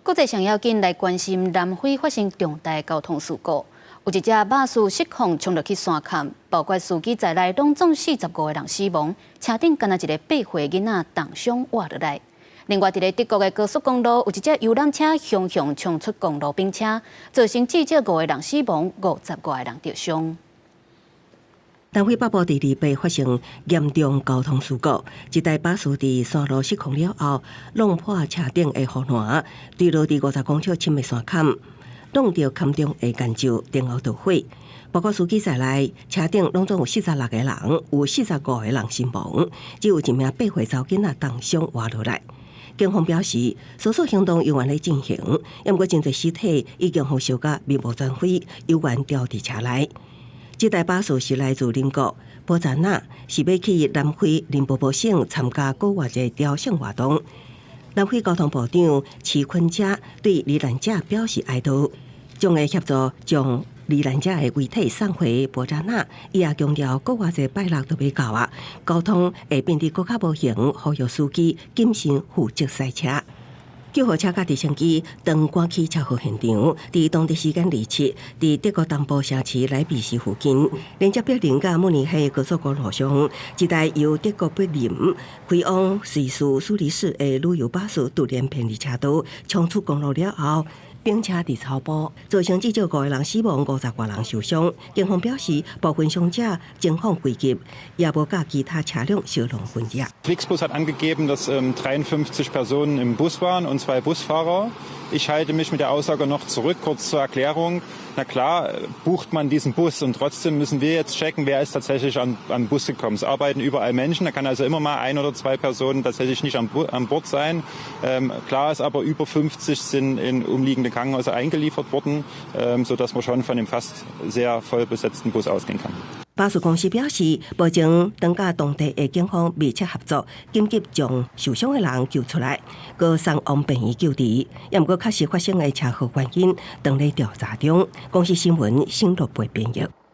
国际上要紧来关心南非发生重大交通事故，有一架巴士失控冲入去山坎，包括司机在内，拢总45个人死亡，车顶干那一个8岁囡仔重伤活落来。另外，伫德国的高速公路，有一架游览车凶冲出公路并车，造成至少5个人死亡，55个人受伤。 南非北部第2被发生严重交通事故，一台巴士伫山路失控了后，弄破车顶的护栏，坠落伫50公尺深的山坎，弄到坎中的岩石，然后着火。包括司机在内，车顶拢总有46个人，有45个人身亡，只有一名8岁查某囡仔重伤活落来。警方表示，搜索行动仍然在进行，不过真侪尸体已经互烧甲面目全非，有缘掉伫车内。 这台巴士是来自邻国波扎那，是要去南非林波波省参加国外的雕像活动。南非交通部长齐坤加对罹难者表示哀悼，将会协助将罹难者的遗体送回波扎那。伊也强调，国外的拜六都要到啊，交通会变得更加无形，呼吁司机谨慎负责赛车。 救护车甲直升机当赶去车祸现场，伫当地时间27，伫德国东部城市莱比锡附近，连接柏林甲慕尼黑高速公路上，一台由德国柏林开往瑞士苏黎世的旅游巴士突然偏离车道，冲出公路了后。 并且伫超坡，造成至少5个人死亡，50多人受伤。警方表示，部分伤者情况危急，也无甲其他车辆相同分野。Flixbus hat angegeben, dass 53 Personen im Bus waren und 2 Busfahrer. Ich halte mich mit der Aussage noch zurück. Kurz zur Erklärung. Na klar, bucht man diesen Bus und trotzdem müssen wir jetzt checken, wer ist tatsächlich an Bus gekommen. Es arbeiten überall Menschen, da kann also immer mal 1 oder 2 Personen tatsächlich nicht an Bord sein. Klar ist aber, über 50 sind in umliegende Krankenhäuser eingeliefert worden, sodass man schon von dem fast sehr voll besetzten Bus ausgehen kann. 巴士公司表示，目前当甲当地的警方密切合作，紧急将受伤的人救出来，佮送往病院救治。也毋过确实发生的车祸原因，当咧调查中。公司新闻星路培编译。